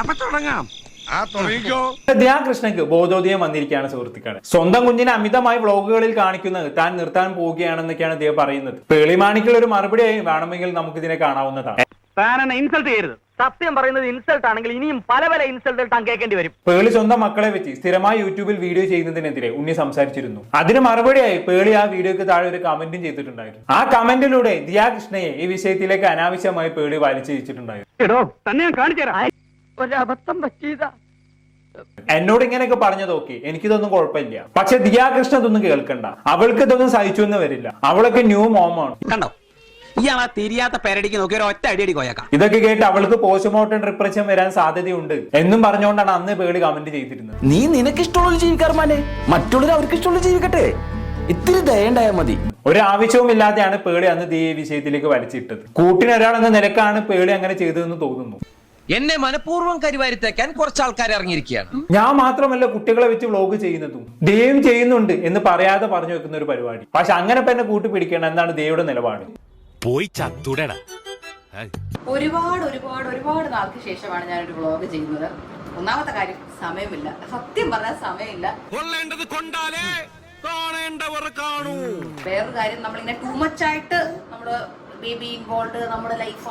അപ്പൊ തുടങ്ങാം. കൃഷ്ണക്ക് ബോധോദയം വന്നിരിക്കുകയാണ് സുഹൃത്തുക്കളെ. സ്വന്തം കുഞ്ഞിനെ അമിതമായി വ്ളോഗുകളിൽ കാണിക്കുന്നത് താൻ നിർത്താൻ പോവുകയാണെന്നൊക്കെയാണ് അദ്ദേഹം പറയുന്നത്. പേളിമാണിക്കുള്ള ഒരു മറുപടിയായി വേണമെങ്കിൽ നമുക്ക് ഇതിനെ കാണാവുന്നതാണ്. ഇൻസൾട്ട് ചെയ്യരുത്. സത്യം പറയുന്നത് ഇൻസൾട്ട് ആണെങ്കിൽ ഇനിയും പല പല ഇൻസൾട്ടുകൾ താൻ കേൾക്കേണ്ടി വരും. പേളി സ്വന്തം മക്കളെ വെച്ച് സ്ഥിരമായി യൂട്യൂബിൽ വീഡിയോ ചെയ്യുന്നതിനെതിരെ ഉണ്ണി സംസാരിച്ചിരുന്നു. അതിന് മറുപടിയായി പേളി ആ വീഡിയോക്ക് താഴെ ഒരു കമന്റും ചെയ്തിട്ടുണ്ടായിരുന്നു. ആ കമന്റിലൂടെ ദിയാ കൃഷ്ണയെ ഈ വിഷയത്തിലേക്ക് അനാവശ്യമായി പേളി വലിച്ചിരിച്ചിട്ടുണ്ടായിരുന്നു. ഒരബദ്ധം പറ്റിയതാ. എന്നോട് ഇങ്ങനെയൊക്കെ പറഞ്ഞതൊക്കെ എനിക്കിതൊന്നും കുഴപ്പമില്ല. പക്ഷെ ദിയാ കൃഷ്ണ ഇതൊന്നും കേൾക്കണ്ട. അവൾക്ക് ഇതൊന്നും സഹിച്ചു എന്ന് വരില്ല. അവളൊക്കെ ന്യൂ മോമാണ്. കണ്ടോ ഇയാളാ തിരിയാത്ത പേരടിക്ക് നോക്കി ഒരു ഒറ്റ അടിയടി കോയക്കാം. ഇതൊക്കെ കേട്ട് അവൾക്ക് പോസ്റ്റ്മോർട്ടം ഡിപ്രഷൻ വരാൻ സാധ്യതയുണ്ട് എന്നും പറഞ്ഞുകൊണ്ടാണ് അന്ന് പേളി കമന്റ് ചെയ്തിരുന്നത്. നീ നിനക്കിഷ്ടമുള്ള ജീവിക്കാർമാനെ മറ്റുള്ളവർ അവർക്ക് ഇഷ്ടമുള്ള ജീവിക്കട്ടെ. ഇത്തിരി ദയണ്ടായാൽ മതി. ഒരു ആവശ്യവും ഇല്ലാതെയാണ് പേളി അന്ന് ഈ വിഷയത്തിലേക്ക് വലിച്ചിട്ടത്. കൂട്ടിനൊരാളെന്ന നിലക്കാണ് പേളി അങ്ങനെ ചെയ്തതെന്ന് തോന്നുന്നു. എന്നെ മനഃപൂർവ്വം കരിവാരിത്തേക്കാൻ കുറച്ച് ആൾക്കാർ ഇറങ്ങിയിരിക്കുകയാണ്. ഞാൻ മാത്രമല്ല കുട്ടികളെ വെച്ച് വ്ലോഗ് ചെയ്യുന്നതും ദൈവം ചെയ്യുന്നുണ്ട് എന്ന് പറയാതെ പറഞ്ഞു വെക്കുന്ന ഒരു പരിപാടി. പക്ഷെ അങ്ങനെ തന്നെ കൂട്ടി പിടിക്കണം എന്നാണ് ദൈവയുടെ നിലപാട്. പോയി ചത്തുടടാ. ഒരുപാട് നാൾക്ക് ശേഷമാണ് ഞാനൊരു വ്ളോഗ് ചെയ്യുന്നത്. ഒന്നാമത്തെ കാര്യം സമയമില്ല. സത്യം പറഞ്ഞാൽ സമയമില്ല. വേറൊരു കാര്യം, നമ്മളിങ്ങനെ ടൂ മച്ച് ആയിട്ട് നമ്മള് ബേബി ഇൻവോൾവ്, നമ്മുടെ ലൈഫ്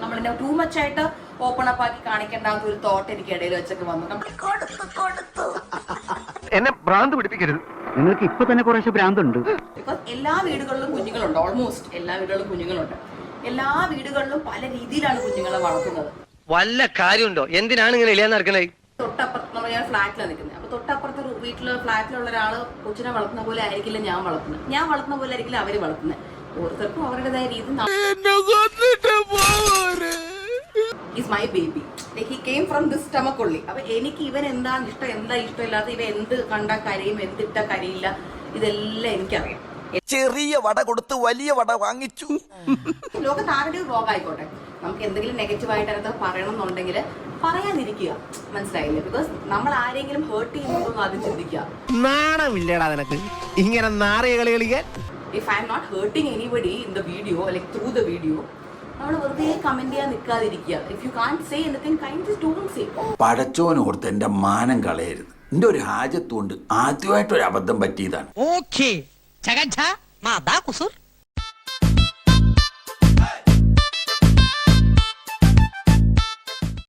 നമ്മളിങ്ങനെ ടൂ മച്ച് ആയിട്ട് ഓപ്പൺ അപ്പ് ആക്കി കാണിക്കേണ്ടാത്ത ഒരു തോട്ട് എനിക്ക് ഇടയിൽ വെച്ചൊക്കെ വന്നു. എന്നെ ഭ്രാന്ത് പിടിപ്പിക്കരുത്. നിങ്ങൾക്ക് ഇപ്പൊ തന്നെ കുറേശ്ശെ ഭ്രാന്തുണ്ട്. ഇപ്പൊ എല്ലാ വീടുകളിലും കുഞ്ഞുങ്ങളുണ്ട്. ഓൾമോസ്റ്റ് എല്ലാ വീടുകളിലും കുഞ്ഞുങ്ങളുണ്ട്. എല്ലാ വീടുകളിലും പല രീതിയിലാണ് കുഞ്ഞുങ്ങളെ വളർത്തുന്നത്. വല്ല കാര്യമുണ്ടോ? എന്തിനാണ് ഇങ്ങനെ ഇല്ലാന്ന് നടക്കണേ? തൊട്ടപ്പുറത്ത് നമ്മൾ ഞാൻ ഫ്ലാറ്റിലാണ് നിൽക്കുന്നത്. അപ്പൊ തൊട്ടപ്പുറത്ത് വീട്ടില് ഫ്ലാറ്റിലുള്ള ഒരാള് കൊച്ചിനെ വളർത്തുന്ന പോലെ ആയിരിക്കില്ല ഞാൻ വളർത്തുന്നത്. ഞാൻ വളർത്തുന്ന പോലെ ആയിരിക്കില്ല അവര് വളർത്തുന്നത്. ഓരോരുത്തർക്കും അവരുടേതായ രീതി. Is my baby. Like he came from this stomach only. അപ്പൊ എനിക്ക് ഇവൻ എന്താണ് ഇഷ്ടം, എന്താ ഇഷ്ടമില്ലാത്ത, ഇവ എന്ത് കണ്ടാ കരയും, എന്തിട്ട കരയില്ല, ഇതെല്ലാം എനിക്കറിയാം. ചെറിയ വട കൊടുത്ത് വലിയ വട വാങ്ങിച്ചു. ലോകത്ത് ആരുടെ വ്ലോഗ് ആയിക്കോട്ടെ, നമുക്ക് എന്തെങ്കിലും നെഗറ്റീവ് ആയിട്ട് അതിനകത്ത് പറയണം എന്നുണ്ടെങ്കിൽ പറയാതിരിക്കുക. മനസ്സിലായില്ലേ? ബിക്കോസ് നമ്മൾ ആരെങ്കിലും ഹേർട്ട് ചെയ്യുന്നുണ്ടോ ആദ്യം ചിന്തിക്കുക. നാണമില്ലടാ നിനക്ക് ഇങ്ങനെ നാറിയ കളി കളിക്കാൻ. If I am not hurting anybody in the video, like through the video, നമ്മൾ വെറുതെ കമന്റ് ചെയ്യാൻ നിൽക്കാതിരിക്കുക. If you can't say anything, kindly don't say. പടച്ചോനോർത്ത് എന്റെ മാനം കളയരുത്. എന്റെ ഒരു ഹാജത്തുകൊണ്ട് ആദ്യമായിട്ടൊരു അബദ്ധം പറ്റിയതാണ്. ഓക്കേ